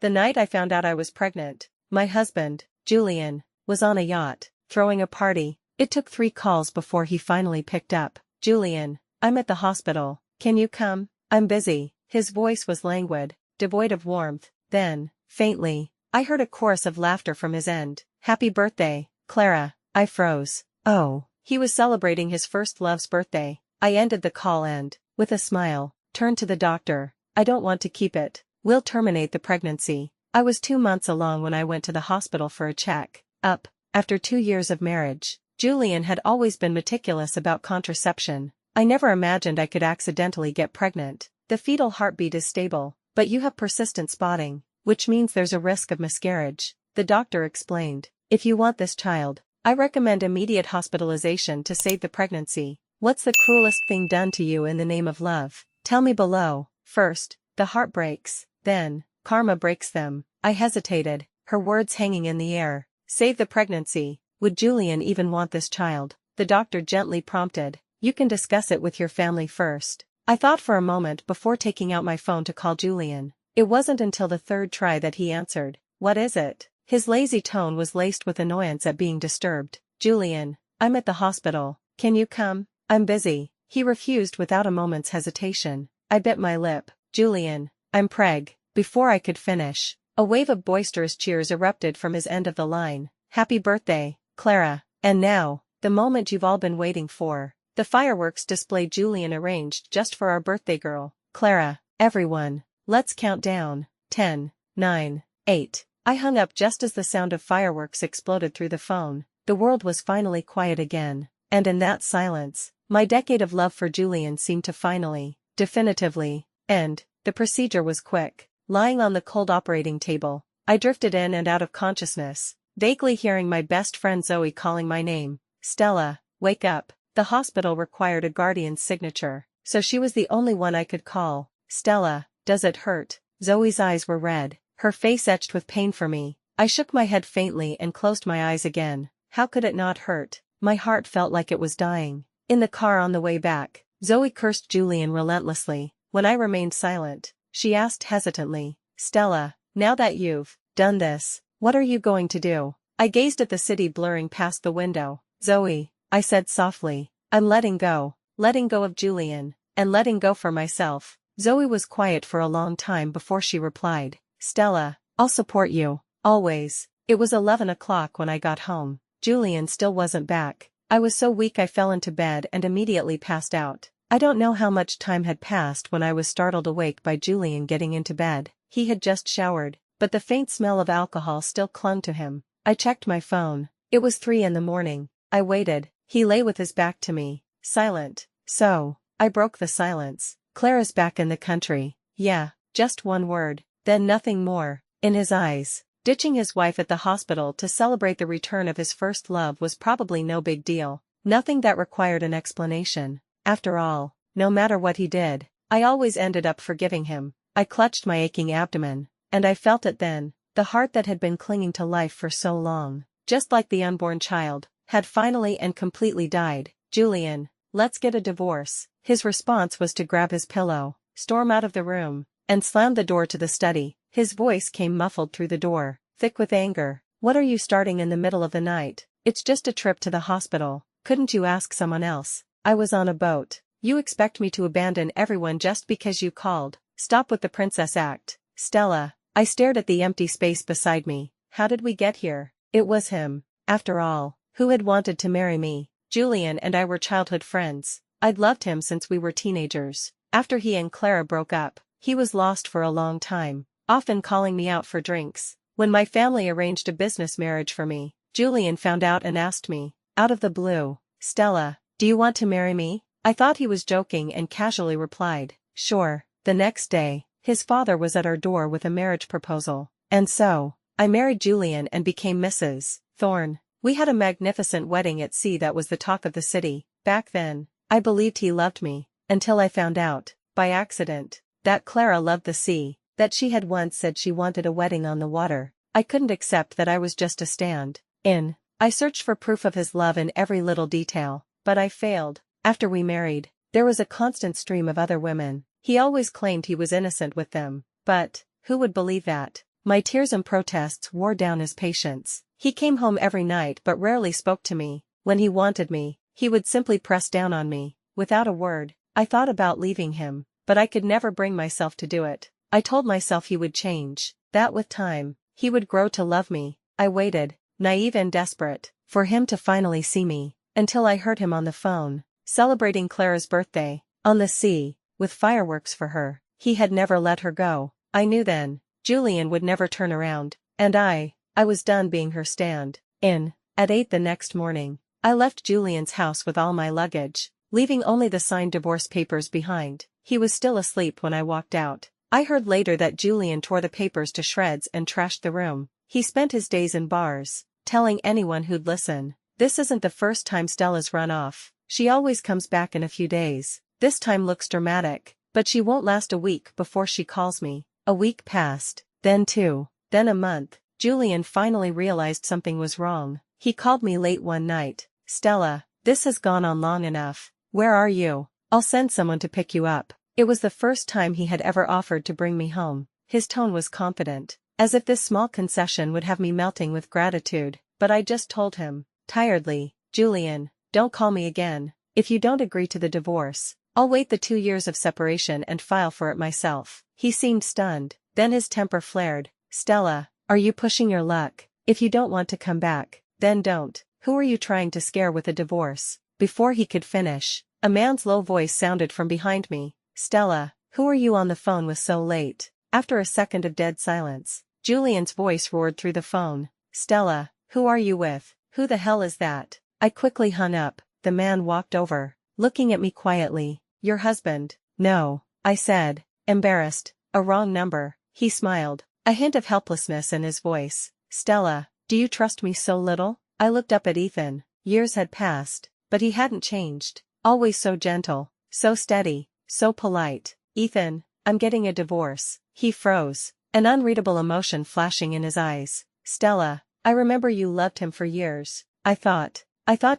The night I found out I was pregnant, my husband, Julian, was on a yacht, throwing a party. It took 3 calls before he finally picked up. Julian, I'm at the hospital. Can you come? I'm busy. His voice was languid, devoid of warmth. Then, faintly, I heard a chorus of laughter from his end. Happy birthday, Clara. I froze. Oh, he was celebrating his first love's birthday. I ended the call and, with a smile, turned to the doctor. I don't want to keep it. We'll terminate the pregnancy. I was 2 months along when I went to the hospital for a check-up. After 2 years of marriage, Julian had always been meticulous about contraception. I never imagined I could accidentally get pregnant. The fetal heartbeat is stable, but you have persistent spotting, which means there's a risk of miscarriage, the doctor explained. If you want this child, I recommend immediate hospitalization to save the pregnancy. What's the cruelest thing done to you in the name of love? Tell me below. First, the heart breaks, then, karma breaks them. I hesitated, her words hanging in the air. Save the pregnancy. Would Julian even want this child? The doctor gently prompted. You can discuss it with your family first. I thought for a moment before taking out my phone to call Julian. It wasn't until the 3rd try that he answered. What is it? His lazy tone was laced with annoyance at being disturbed. Julian, I'm at the hospital. Can you come? I'm busy. He refused without a moment's hesitation. I bit my lip. Julian, I'm preg. Before I could finish, a wave of boisterous cheers erupted from his end of the line. Happy birthday, Clara. And now, the moment you've all been waiting for. The fireworks display Julian arranged just for our birthday girl, Clara. Everyone, let's count down. 10, 9, 8. I hung up just as the sound of fireworks exploded through the phone. The world was finally quiet again, and in that silence, my decade of love for Julian seemed to finally, definitively, end. The procedure was quick. Lying on the cold operating table, I drifted in and out of consciousness, vaguely hearing my best friend Zoe calling my name. Stella, wake up. The hospital required a guardian's signature, so she was the only one I could call. Stella, does it hurt? Zoe's eyes were red, her face etched with pain for me. I shook my head faintly and closed my eyes again. How could it not hurt? My heart felt like it was dying. In the car on the way back, Zoe cursed Julian relentlessly. When I remained silent, she asked hesitantly, Stella, now that you've done this, what are you going to do? I gazed at the city blurring past the window. Zoe, I said softly, I'm letting go of Julian, and letting go for myself. Zoe was quiet for a long time before she replied, Stella, I'll support you, always. It was 11 o'clock when I got home. Julian still wasn't back. I was so weak I fell into bed and immediately passed out. I don't know how much time had passed when I was startled awake by Julian getting into bed. He had just showered, but the faint smell of alcohol still clung to him. I checked my phone. It was 3 in the morning. I waited. He lay with his back to me, silent. So, I broke the silence. Clara's back in the country. Yeah, just one word, then nothing more. In his eyes, ditching his wife at the hospital to celebrate the return of his first love was probably no big deal. Nothing that required an explanation. After all, no matter what he did, I always ended up forgiving him. I clutched my aching abdomen, and I felt it then. The heart that had been clinging to life for so long, just like the unborn child, had finally and completely died. Julian, let's get a divorce. His response was to grab his pillow, storm out of the room, and slam the door to the study. His voice came muffled through the door, thick with anger. What are you starting in the middle of the night? It's just a trip to the hospital. Couldn't you ask someone else? I was on a boat. You expect me to abandon everyone just because you called? Stop with the princess act. Stella. I stared at the empty space beside me. How did we get here? It was him, after all, who had wanted to marry me. Julian and I were childhood friends. I'd loved him since we were teenagers. After he and Clara broke up, he was lost for a long time, often calling me out for drinks. When my family arranged a business marriage for me, Julian found out and asked me, out of the blue, Stella, do you want to marry me? I thought he was joking and casually replied, sure. The next day, his father was at our door with a marriage proposal. And so, I married Julian and became Mrs. Thorne. We had a magnificent wedding at sea that was the talk of the city. Back then, I believed he loved me, until I found out, by accident, that Clara loved the sea, that she had once said she wanted a wedding on the water. I couldn't accept that I was just a stand-in. I searched for proof of his love in every little detail, but I failed. After we married, there was a constant stream of other women. He always claimed he was innocent with them, but who would believe that? My tears and protests wore down his patience. He came home every night but rarely spoke to me. When he wanted me, he would simply press down on me, without a word. I thought about leaving him, but I could never bring myself to do it. I told myself he would change, that with time, he would grow to love me. I waited, naive and desperate, for him to finally see me, until I heard him on the phone, celebrating Clara's birthday, on the sea, with fireworks for her. He had never let her go. I knew then, Julian would never turn around, and I was done being her stand-in. At 8 the next morning, I left Julian's house with all my luggage, leaving only the signed divorce papers behind. He was still asleep when I walked out. I heard later that Julian tore the papers to shreds and trashed the room. He spent his days in bars, telling anyone who'd listen. This isn't the first time Stella's run off. She always comes back in a few days. This time looks dramatic, but she won't last a week before she calls me. A week passed, then 2, then a month. Julian finally realized something was wrong. He called me late one night. "Stella, this has gone on long enough. Where are you? I'll send someone to pick you up." It was the first time he had ever offered to bring me home. His tone was confident, as if this small concession would have me melting with gratitude, but I just told him, tiredly, "Julian, don't call me again. If you don't agree to the divorce, I'll wait the 2 years of separation and file for it myself." He seemed stunned, then his temper flared. "Stella, are you pushing your luck? If you don't want to come back, then don't. Who are you trying to scare with a divorce?" Before he could finish, a man's low voice sounded from behind me. "Stella, who are you on the phone with so late?" After a second of dead silence, Julian's voice roared through the phone. "Stella, who are you with? Who the hell is that?" I quickly hung up. The man walked over, looking at me quietly. "Your husband." "No," I said, embarrassed. "A wrong number." He smiled, a hint of helplessness in his voice. "Stella, do you trust me so little?" I looked up at Ethan. Years had passed, but he hadn't changed. Always so gentle, so steady, so polite. "Ethan, I'm getting a divorce." He froze, an unreadable emotion flashing in his eyes. "Stella, I remember you loved him for years. I thought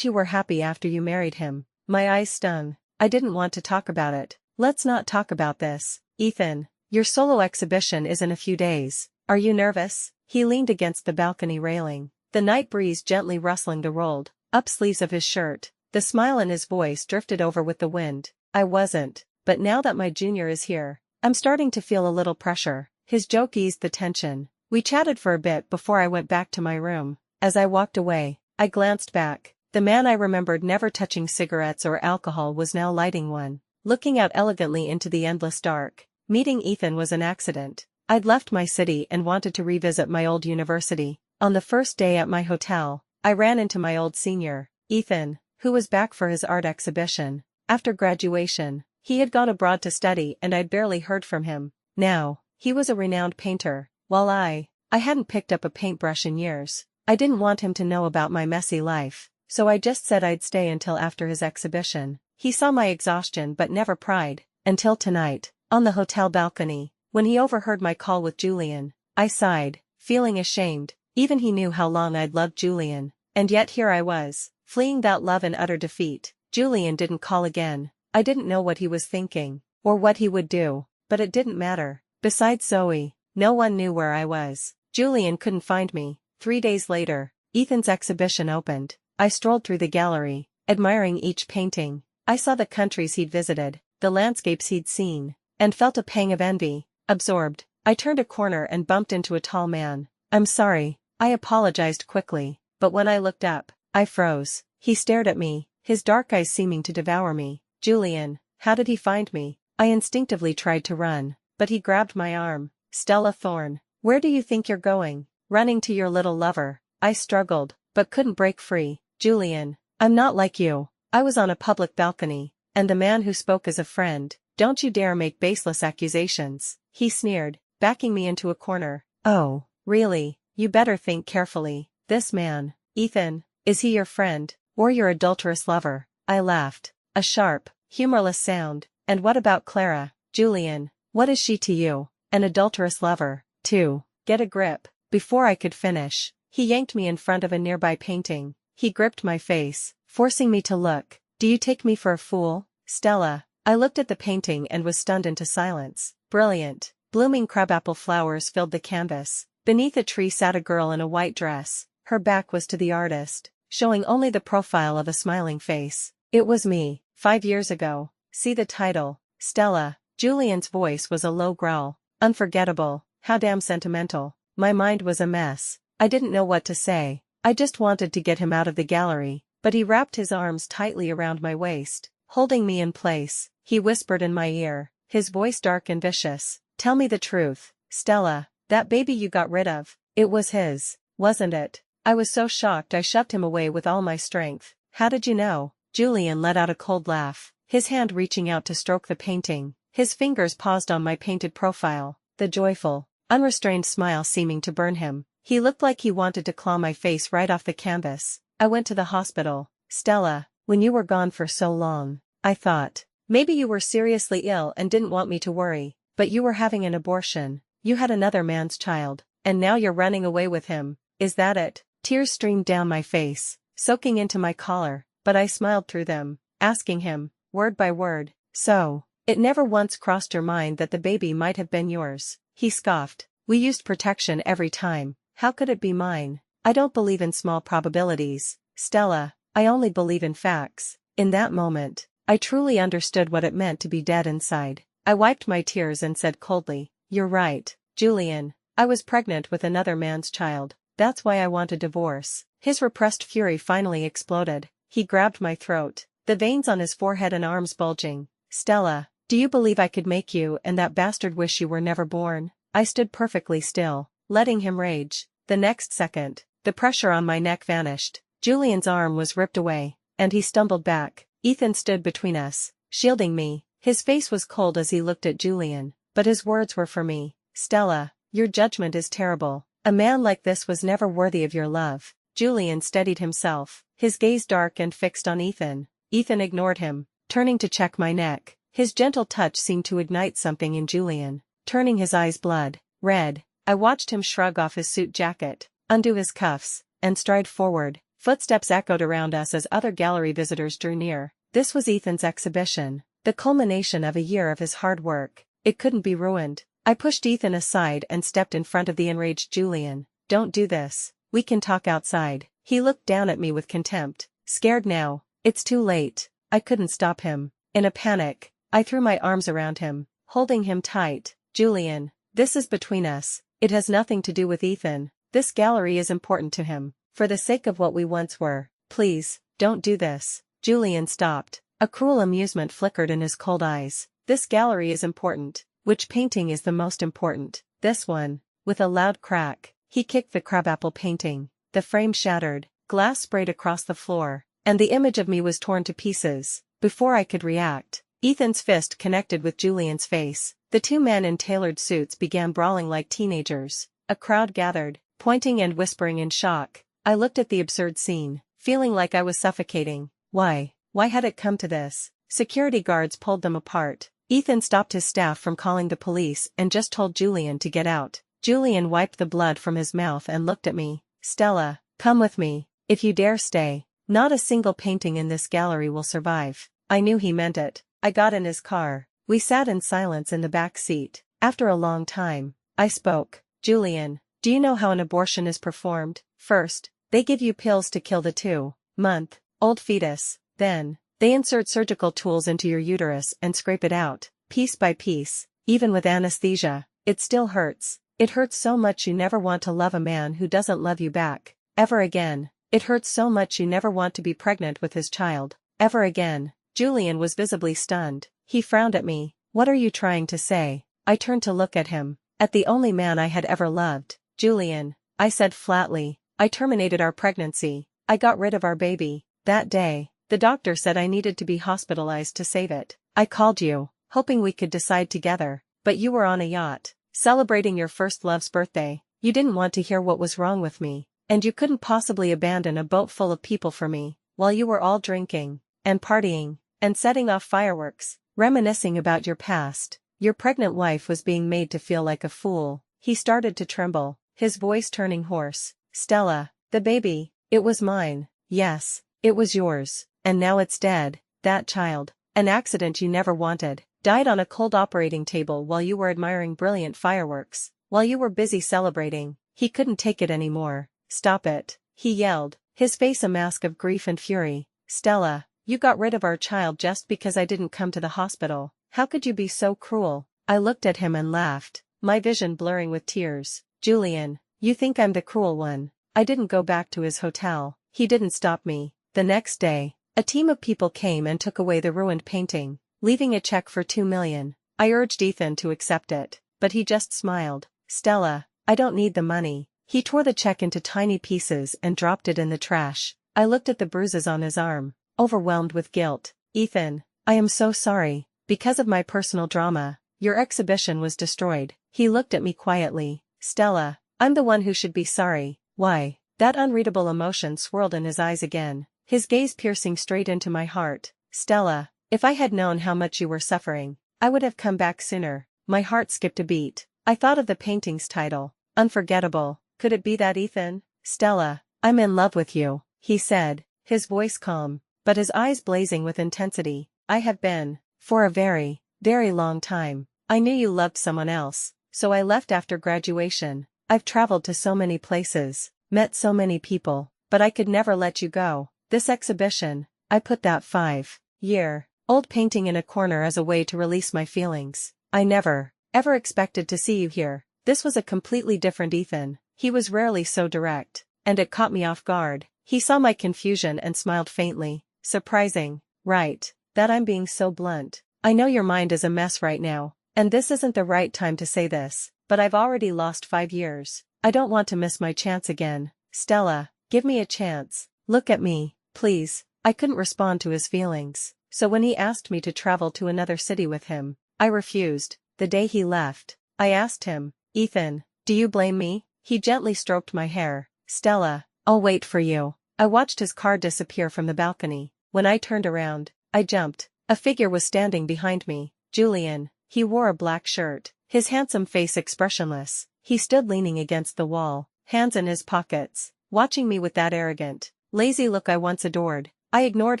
you were happy after you married him." My eyes stung. I didn't want to talk about it. "Let's not talk about this. Ethan, your solo exhibition is in a few days. Are you nervous?" He leaned against the balcony railing, the night breeze gently rustling the rolled up sleeves of his shirt. The smile in his voice drifted over with the wind. I wasn't, but now that my junior is here, I'm starting to feel a little pressure. His joke eased the tension. We chatted for a bit before I went back to my room. As I walked away, I glanced back. The man I remembered never touching cigarettes or alcohol was now lighting one, looking out elegantly into the endless dark. Meeting Ethan was an accident. I'd left my city and wanted to revisit my old university. On the first day at my hotel, I ran into my old senior, Ethan, who was back for his art exhibition. After graduation, he had gone abroad to study and I'd barely heard from him. Now, he was a renowned painter, while I hadn't picked up a paintbrush in years. I didn't want him to know about my messy life, so I just said I'd stay until after his exhibition. He saw my exhaustion but never pried, until tonight, on the hotel balcony, when he overheard my call with Julian. I sighed, feeling ashamed. Even he knew how long I'd loved Julian, and yet here I was, fleeing that love in utter defeat. Julian didn't call again. I didn't know what he was thinking, or what he would do, but it didn't matter. Besides Zoe, no one knew where I was. Julian couldn't find me. 3 days later, Ethan's exhibition opened. I strolled through the gallery, admiring each painting. I saw the countries he'd visited, the landscapes he'd seen, and felt a pang of envy. Absorbed, I turned a corner and bumped into a tall man. "I'm sorry," I apologized quickly, but when I looked up, I froze. He stared at me, his dark eyes seeming to devour me. "Julian, how did he find me?" I instinctively tried to run, but he grabbed my arm. "Stella Thorne, where do you think you're going?" "Running to your little lover." I struggled, but couldn't break free. "Julian, I'm not like you. I was on a public balcony, and the man who spoke is a friend. Don't you dare make baseless accusations." He sneered, backing me into a corner. "Oh, really? You better think carefully. This man, Ethan, is he your friend, or your adulterous lover?" I laughed, a sharp, humorless sound. "And what about Clara?" "Julian, what is she to you? An adulterous lover, too. Get a grip." Before I could finish, he yanked me in front of a nearby painting. He gripped my face, forcing me to look. "Do you take me for a fool, Stella?" I looked at the painting and was stunned into silence. Brilliant, blooming crabapple flowers filled the canvas. Beneath a tree sat a girl in a white dress. Her back was to the artist, showing only the profile of a smiling face. It was me, 5 years ago. See the title, Stella. Julian's voice was a low growl. Unforgettable, how damn sentimental. My mind was a mess. I didn't know what to say. I just wanted to get him out of the gallery, but he wrapped his arms tightly around my waist, holding me in place. He whispered in my ear, his voice dark and vicious. Tell me the truth, Stella, that baby you got rid of, it was his, wasn't it? I was so shocked I shoved him away with all my strength. How did you know? Julian let out a cold laugh, his hand reaching out to stroke the painting. His fingers paused on my painted profile, the joyful, unrestrained smile seeming to burn him. He looked like he wanted to claw my face right off the canvas. I went to the hospital. Stella, when you were gone for so long, I thought, maybe you were seriously ill and didn't want me to worry, but you were having an abortion. You had another man's child, and now you're running away with him. Is that it? Tears streamed down my face, soaking into my collar, but I smiled through them, asking him, word by word, so, it never once crossed your mind that the baby might have been yours? He scoffed. We used protection every time. How could it be mine? I don't believe in small probabilities, Stella, I only believe in facts. In that moment, I truly understood what it meant to be dead inside. I wiped my tears and said coldly, you're right, Julian, I was pregnant with another man's child. That's why I want a divorce. His repressed fury finally exploded. He grabbed my throat, the veins on his forehead and arms bulging. Stella, do you believe I could make you and that bastard wish you were never born? I stood perfectly still, letting him rage. The next second, the pressure on my neck vanished. Julian's arm was ripped away, and he stumbled back. Ethan stood between us, shielding me. His face was cold as he looked at Julian, but his words were for me. Stella, your judgment is terrible. A man like this was never worthy of your love. Julian steadied himself, his gaze dark and fixed on Ethan. Ethan ignored him, turning to check my neck. His gentle touch seemed to ignite something in Julian, turning his eyes blood red. I watched him shrug off his suit jacket, undo his cuffs, and stride forward. Footsteps echoed around us as other gallery visitors drew near. This was Ethan's exhibition, the culmination of a year of his hard work. It couldn't be ruined. I pushed Ethan aside and stepped in front of the enraged Julian. Don't do this. We can talk outside. He looked down at me with contempt. Scared now? It's too late. I couldn't stop him. In a panic, I threw my arms around him, holding him tight. Julian, this is between us. It has nothing to do with Ethan. This gallery is important to him. For the sake of what we once were, please, don't do this. Julian stopped. A cruel amusement flickered in his cold eyes. This gallery is important. Which painting is the most important? This one. With a loud crack, he kicked the crabapple painting. The frame shattered, glass sprayed across the floor, and the image of me was torn to pieces. Before I could react, Ethan's fist connected with Julian's face. The two men in tailored suits began brawling like teenagers. A crowd gathered, pointing and whispering in shock. I looked at the absurd scene, feeling like I was suffocating. Why had it come to this? Security guards pulled them apart. Ethan stopped his staff from calling the police and just told Julian to get out. Julian wiped the blood from his mouth and looked at me. Stella, come with me. If you dare stay, not a single painting in this gallery will survive. I knew he meant it. I got in his car. We sat in silence in the back seat. After a long time, I spoke. Julian, do you know how an abortion is performed? First, they give you pills to kill the 2-month-old fetus. Then, they insert surgical tools into your uterus and scrape it out, piece by piece. Even with anesthesia, it still hurts. It hurts so much you never want to love a man who doesn't love you back, ever again. It hurts so much you never want to be pregnant with his child, ever again. Julian was visibly stunned. He frowned at me. What are you trying to say? I turned to look at him, at the only man I had ever loved. Julian, I said flatly, I terminated our pregnancy. I got rid of our baby. That day, the doctor said I needed to be hospitalized to save it. I called you, hoping we could decide together, but you were on a yacht, celebrating your first love's birthday. You didn't want to hear what was wrong with me, and you couldn't possibly abandon a boat full of people for me, while you were all drinking, and partying, and setting off fireworks, reminiscing about your past. Your pregnant wife was being made to feel like a fool. He started to tremble, his voice turning hoarse. Stella, the baby, it was mine. Yes, it was yours, and now it's dead. That child, an accident you never wanted, died on a cold operating table while you were admiring brilliant fireworks, while you were busy celebrating. He couldn't take it anymore. "Stop it," he yelled, his face a mask of grief and fury. "Stella, you got rid of our child just because I didn't come to the hospital. How could you be so cruel?" I looked at him and laughed, my vision blurring with tears. "Julian, you think I'm the cruel one." I didn't go back to his hotel. He didn't stop me. The next day, a team of people came and took away the ruined painting, leaving a check for $2 million. I urged Ethan to accept it, but he just smiled. "Stella, I don't need the money." He tore the check into tiny pieces and dropped it in the trash. I looked at the bruises on his arm, overwhelmed with guilt. "Ethan, I am so sorry. Because of my personal drama, your exhibition was destroyed." He looked at me quietly. "Stella, I'm the one who should be sorry." "Why?" That unreadable emotion swirled in his eyes again, his gaze piercing straight into my heart. "Stella, if I had known how much you were suffering, I would have come back sooner." My heart skipped a beat. I thought of the painting's title, Unforgettable. Could it be that, Ethan? "Stella, I'm in love with you," he said, his voice calm, but his eyes blazing with intensity. "I have been, for a very, very long time. I knew you loved someone else, so I left after graduation. I've traveled to so many places, met so many people, but I could never let you go. This exhibition, I put that 5-year-old painting in a corner as a way to release my feelings. I never, ever expected to see you here." This was a completely different Ethan. He was rarely so direct, and it caught me off guard. He saw my confusion and smiled faintly. "Surprising, right, that I'm being so blunt. I know your mind is a mess right now, and this isn't the right time to say this, but I've already lost 5 years. I don't want to miss my chance again. Stella, give me a chance. Look at me, please." I couldn't respond to his feelings, so when he asked me to travel to another city with him, I refused. The day he left, I asked him, "Ethan, do you blame me?" He gently stroked my hair. "Stella, I'll wait for you." I watched his car disappear from the balcony. When I turned around, I jumped. A figure was standing behind me. Julian. He wore a black shirt, his handsome face expressionless. He stood leaning against the wall, hands in his pockets, watching me with that arrogant, lazy look I once adored. I ignored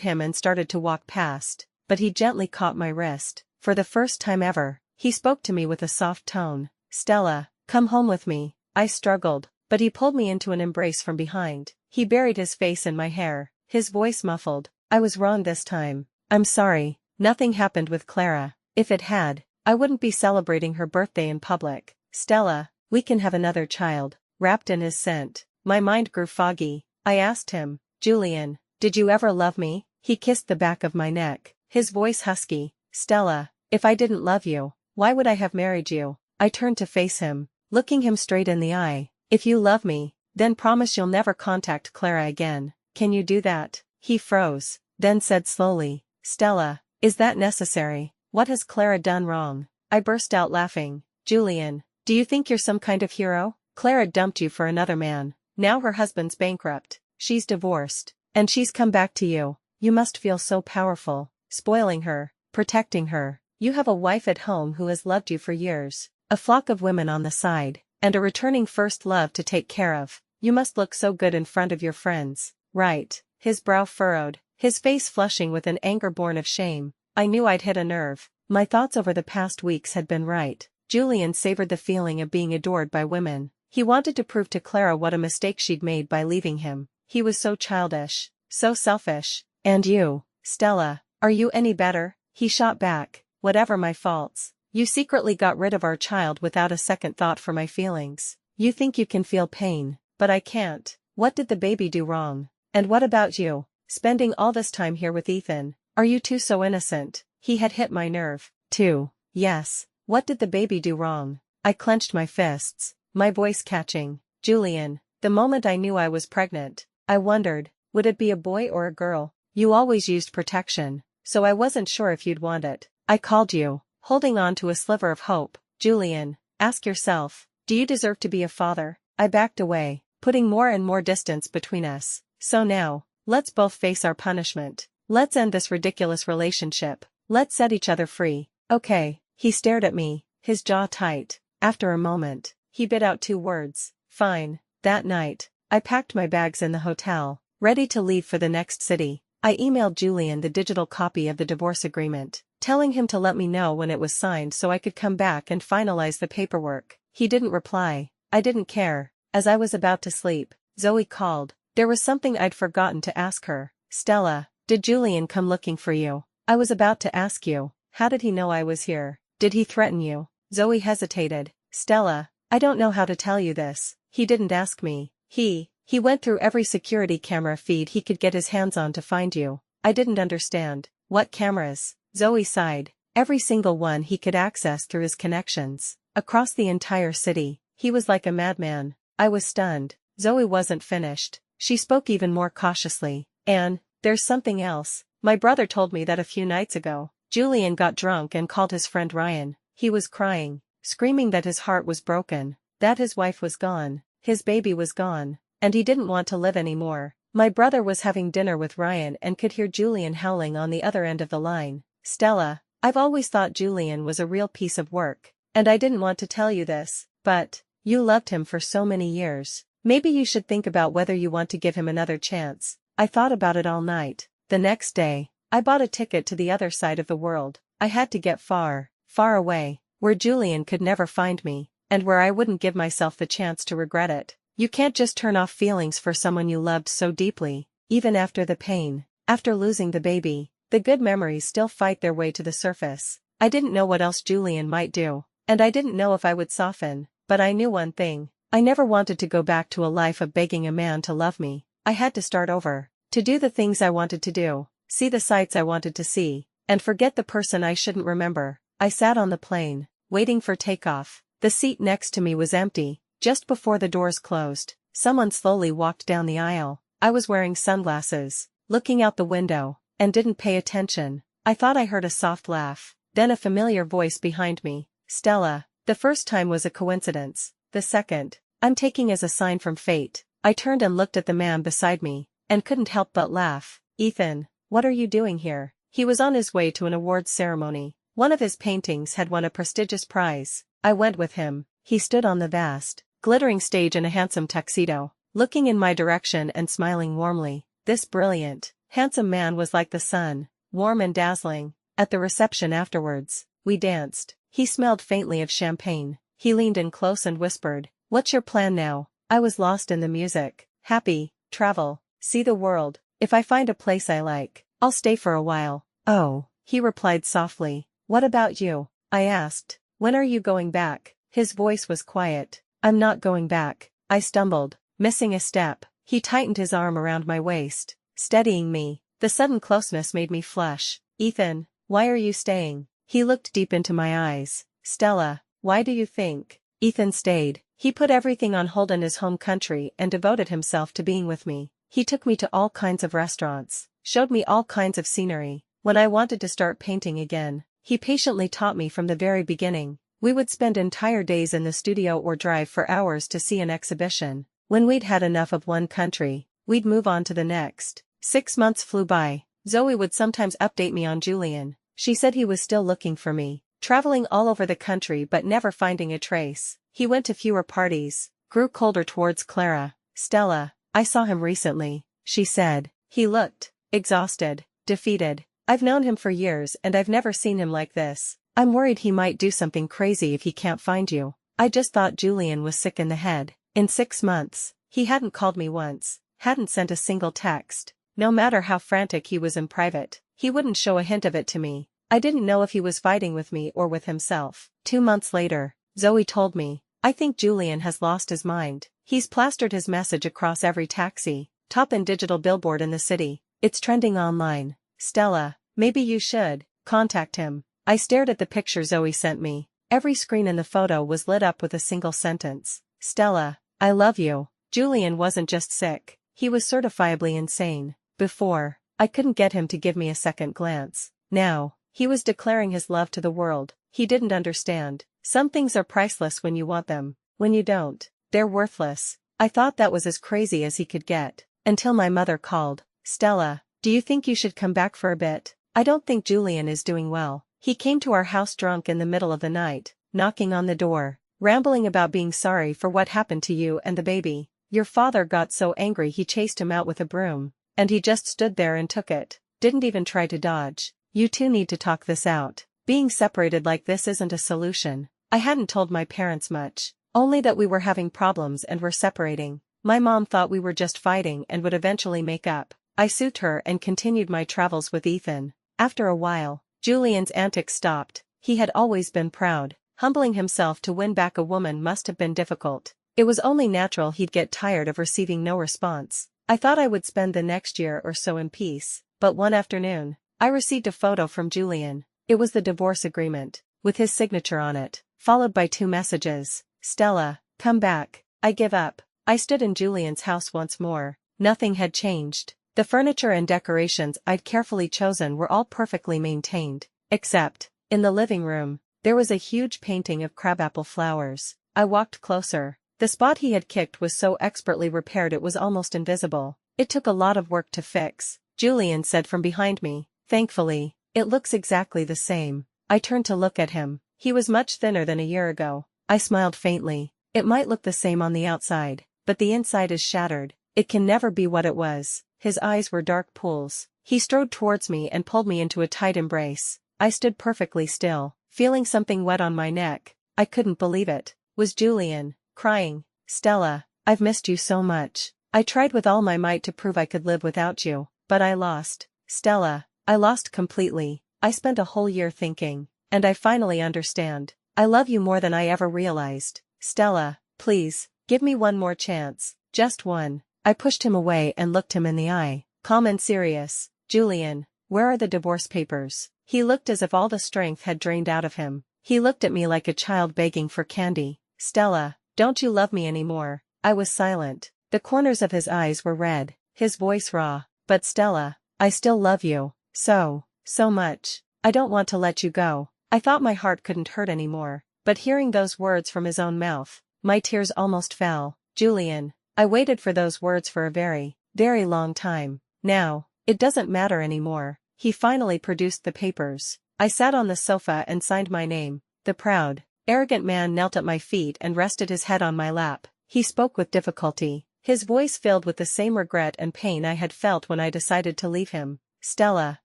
him and started to walk past, but he gently caught my wrist. For the first time ever, he spoke to me with a soft tone. "Stella, come home with me." I struggled, but he pulled me into an embrace from behind. He buried his face in my hair, his voice muffled. "I was wrong this time. I'm sorry. Nothing happened with Clara. If it had, I wouldn't be celebrating her birthday in public. Stella, we can have another child." Wrapped in his scent, my mind grew foggy. I asked him, "Julian, did you ever love me?" He kissed the back of my neck, his voice husky. "Stella, if I didn't love you, why would I have married you?" I turned to face him, looking him straight in the eye. "If you love me, then promise you'll never contact Clara again. Can you do that?" He froze, then said slowly, "Stella, is that necessary? What has Clara done wrong?" I burst out laughing. "Julian, do you think you're some kind of hero? Clara dumped you for another man. Now her husband's bankrupt, she's divorced, and she's come back to you. You must feel so powerful, spoiling her, protecting her. You have a wife at home who has loved you for years, a flock of women on the side, and a returning first love to take care of. You must look so good in front of your friends, right?" His brow furrowed, his face flushing with an anger born of shame. I knew I'd hit a nerve. My thoughts over the past weeks had been right. Julian savored the feeling of being adored by women. He wanted to prove to Clara what a mistake she'd made by leaving him. He was so childish, so selfish. "And you, Stella, are you any better?" He shot back. "Whatever my faults, you secretly got rid of our child without a second thought for my feelings. You think you can feel pain, but I can't. What did the baby do wrong? And what about you? Spending all this time here with Ethan, are you two so innocent?" He had hit my nerve, too. Yes. What did the baby do wrong? I clenched my fists, my voice catching. "Julian, the moment I knew I was pregnant, I wondered, would it be a boy or a girl? You always used protection, so I wasn't sure if you'd want it. I called you, holding on to a sliver of hope. Julian, ask yourself, do you deserve to be a father?" I backed away, putting more and more distance between us. "So now, let's both face our punishment. Let's end this ridiculous relationship. Let's set each other free." "Okay." He stared at me, his jaw tight. After a moment, he bit out 2 words. "Fine." That night, I packed my bags in the hotel, ready to leave for the next city. I emailed Julian the digital copy of the divorce agreement, telling him to let me know when it was signed so I could come back and finalize the paperwork. He didn't reply. I didn't care. As I was about to sleep, Zoe called. There was something I'd forgotten to ask her. Stella, did Julian come looking for you? I was about to ask you. How did he know I was here? Did he threaten you? Zoe hesitated. Stella, I don't know how to tell you this. He didn't ask me. He went through every security camera feed he could get his hands on to find you. I didn't understand. What cameras? Zoe sighed. Every single one he could access through his connections. Across the entire city. He was like a madman. I was stunned. Zoe wasn't finished. She spoke even more cautiously. Anne, there's something else. My brother told me that a few nights ago, Julian got drunk and called his friend Ryan. He was crying, screaming that his heart was broken, that his wife was gone, his baby was gone, and he didn't want to live anymore. My brother was having dinner with Ryan and could hear Julian howling on the other end of the line. Stella, I've always thought Julian was a real piece of work, and I didn't want to tell you this, but you loved him for so many years. Maybe you should think about whether you want to give him another chance. I thought about it all night. The next day, I bought a ticket to the other side of the world. I had to get far, far away, where Julian could never find me, and where I wouldn't give myself the chance to regret it. You can't just turn off feelings for someone you loved so deeply, even after the pain, after losing the baby. The good memories still fight their way to the surface. I didn't know what else Julian might do, and I didn't know if I would soften, but I knew one thing. I never wanted to go back to a life of begging a man to love me. I had to start over, to do the things I wanted to do, see the sights I wanted to see, and forget the person I shouldn't remember. I sat on the plane, waiting for takeoff. The seat next to me was empty. Just before the doors closed, someone slowly walked down the aisle. I was wearing sunglasses, looking out the window, and didn't pay attention. I thought I heard a soft laugh, then a familiar voice behind me. Stella. The first time was a coincidence. The second, I'm taking as a sign from fate. I turned and looked at the man beside me, and couldn't help but laugh. Ethan, what are you doing here? He was on his way to an awards ceremony. One of his paintings had won a prestigious prize. I went with him. He stood on the vast, glittering stage in a handsome tuxedo, looking in my direction and smiling warmly. This brilliant, handsome man was like the sun, warm and dazzling. At the reception afterwards, we danced. He smelled faintly of champagne. He leaned in close and whispered, "What's your plan now?" I was lost in the music. Happy, travel, see the world. If I find a place I like, I'll stay for a while. Oh, he replied softly. What about you? I asked. When are you going back? His voice was quiet. I'm not going back. I stumbled, missing a step. He tightened his arm around my waist, steadying me. The sudden closeness made me flush. Ethan, why are you staying? He looked deep into my eyes. Stella, why do you think? Ethan stayed. He put everything on hold in his home country and devoted himself to being with me. He took me to all kinds of restaurants, showed me all kinds of scenery. When I wanted to start painting again, he patiently taught me from the very beginning. We would spend entire days in the studio or drive for hours to see an exhibition. When we'd had enough of one country, we'd move on to the next. 6 months flew by. Zoe would sometimes update me on Julian. She said he was still looking for me, traveling all over the country but never finding a trace. He went to fewer parties, grew colder towards Clara. Stella, I saw him recently, she said. He looked exhausted, defeated. I've known him for years and I've never seen him like this. I'm worried he might do something crazy if he can't find you. I just thought Julian was sick in the head. In 6 months, he hadn't called me once, hadn't sent a single text. No matter how frantic he was in private, he wouldn't show a hint of it to me. I didn't know if he was fighting with me or with himself. 2 months later, Zoe told me, I think Julian has lost his mind. He's plastered his message across every taxi, top and digital billboard in the city. It's trending online. Stella, maybe you should contact him. I stared at the picture Zoe sent me. Every screen in the photo was lit up with a single sentence. Stella, I love you. Julian wasn't just sick, he was certifiably insane. Before, I couldn't get him to give me a second glance. Now, he was declaring his love to the world. He didn't understand. Some things are priceless when you want them. When you don't, they're worthless. I thought that was as crazy as he could get, until my mother called. Stella, do you think you should come back for a bit? I don't think Julian is doing well. He came to our house drunk in the middle of the night, knocking on the door, rambling about being sorry for what happened to you and the baby. Your father got so angry he chased him out with a broom, and he just stood there and took it. Didn't even try to dodge. You two need to talk this out. Being separated like this isn't a solution. I hadn't told my parents much. Only that we were having problems and were separating. My mom thought we were just fighting and would eventually make up. I sued her and continued my travels with Ethan. After a while, Julian's antics stopped. He had always been proud. Humbling himself to win back a woman must have been difficult. It was only natural he'd get tired of receiving no response. I thought I would spend the next year or so in peace, but one afternoon, I received a photo from Julian. It was the divorce agreement, with his signature on it, followed by 2 messages. Stella, come back. I give up. I stood in Julian's house once more. Nothing had changed. The furniture and decorations I'd carefully chosen were all perfectly maintained, except, in the living room, there was a huge painting of crabapple flowers. I walked closer. The spot he had kicked was so expertly repaired it was almost invisible. It took a lot of work to fix, Julian said from behind me. Thankfully, it looks exactly the same. I turned to look at him. He was much thinner than a year ago. I smiled faintly. It might look the same on the outside, but the inside is shattered. It can never be what it was. His eyes were dark pools. He strode towards me and pulled me into a tight embrace. I stood perfectly still, feeling something wet on my neck. I couldn't believe it. Was Julian, crying. Stella, I've missed you so much. I tried with all my might to prove I could live without you, but I lost. Stella, I lost completely. I spent a whole year thinking, and I finally understand. I love you more than I ever realized. Stella, please, give me one more chance, just one. I pushed him away and looked him in the eye, calm and serious. Julian, where are the divorce papers? He looked as if all the strength had drained out of him. He looked at me like a child begging for candy. Stella, don't you love me anymore? I was silent. The corners of his eyes were red, his voice raw. But Stella, I still love you. So much. I don't want to let you go. I thought my heart couldn't hurt anymore, but hearing those words from his own mouth, my tears almost fell. Julian, I waited for those words for a very, very long time. Now, it doesn't matter anymore. He finally produced the papers. I sat on the sofa and signed my name. The proud, arrogant man knelt at my feet and rested his head on my lap. He spoke with difficulty, his voice filled with the same regret and pain I had felt when I decided to leave him. Stella,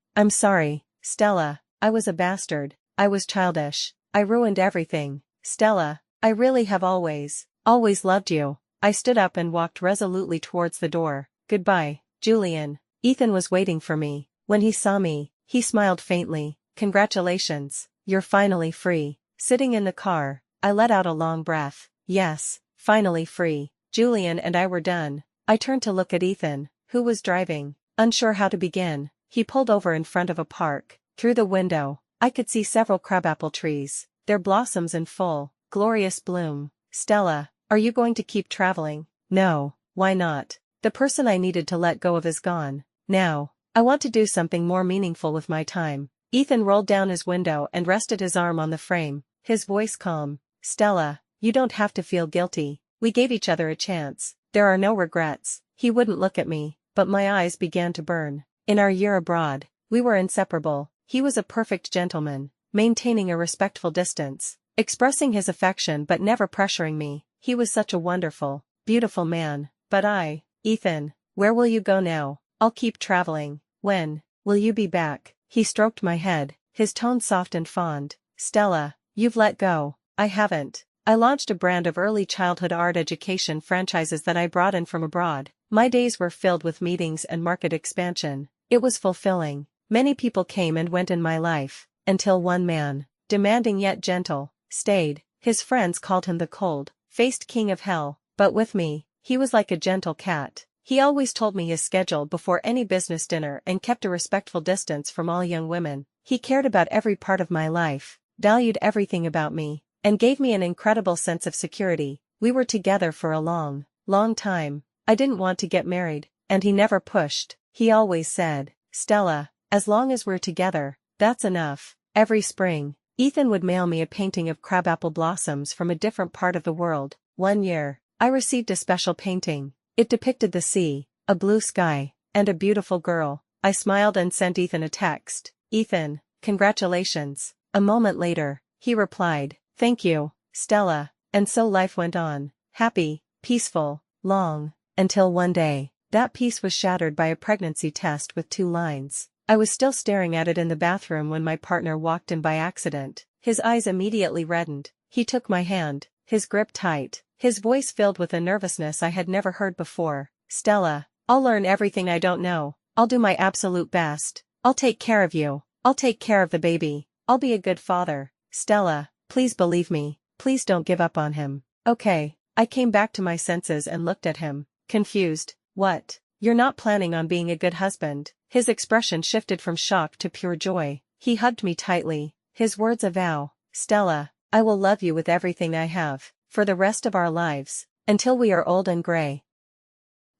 I'm sorry. Stella, I was a bastard. I was childish. I ruined everything. Stella, I really have always loved you. I stood up and walked resolutely towards the door. Goodbye, Julian. Ethan was waiting for me. When he saw me, he smiled faintly. Congratulations, you're finally free. Sitting in the car, I let out a long breath. Yes, finally free. Julian and I were done. I turned to look at Ethan, who was driving, unsure how to begin. He pulled over in front of a park. Through the window, I could see several crabapple trees, their blossoms in full, glorious bloom. Stella, are you going to keep traveling? No, why not? The person I needed to let go of is gone. Now, I want to do something more meaningful with my time. Ethan rolled down his window and rested his arm on the frame, his voice calm. Stella, you don't have to feel guilty. We gave each other a chance. There are no regrets. He wouldn't look at me, but my eyes began to burn. In our year abroad, we were inseparable. He was a perfect gentleman, maintaining a respectful distance, expressing his affection but never pressuring me. He was such a wonderful, beautiful man. But Ethan, where will you go now? I'll keep traveling. When will you be back? He stroked my head, his tone soft and fond. Stella, you've let go. I haven't. I launched a brand of early childhood art education franchises that I brought in from abroad. My days were filled with meetings and market expansion. It was fulfilling. Many people came and went in my life, until one man, demanding yet gentle, stayed. His friends called him the cold-faced king of hell, but with me, he was like a gentle cat. He always told me his schedule before any business dinner and kept a respectful distance from all young women. He cared about every part of my life, valued everything about me, and gave me an incredible sense of security. We were together for a long, long time. I didn't want to get married, and he never pushed. He always said, Stella, as long as we're together, that's enough. Every spring, Ethan would mail me a painting of crabapple blossoms from a different part of the world. One year, I received a special painting. It depicted the sea, a blue sky, and a beautiful girl. I smiled and sent Ethan a text. Ethan, congratulations. A moment later, he replied, thank you, Stella. And so life went on, happy, peaceful, long, until one day, that peace was shattered by a pregnancy test with 2 lines. I was still staring at it in the bathroom when my partner walked in by accident. His eyes immediately reddened. He took my hand, his grip tight, his voice filled with a nervousness I had never heard before. Stella, I'll learn everything I don't know. I'll do my absolute best. I'll take care of you. I'll take care of the baby. I'll be a good father. Stella, please believe me. Please don't give up on him. Okay. I came back to my senses and looked at him, confused. What? You're not planning on being a good husband? His expression shifted from shock to pure joy. He hugged me tightly, his words a vow. Stella, I will love you with everything I have, for the rest of our lives, until we are old and gray.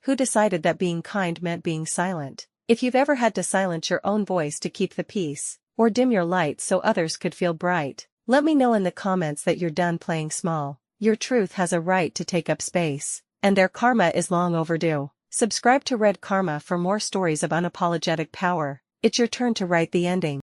Who decided that being kind meant being silent? If you've ever had to silence your own voice to keep the peace, or dim your light so others could feel bright, let me know in the comments that you're done playing small. Your truth has a right to take up space, and their karma is long overdue. Subscribe to Red Karma for more stories of unapologetic power. It's your turn to write the ending.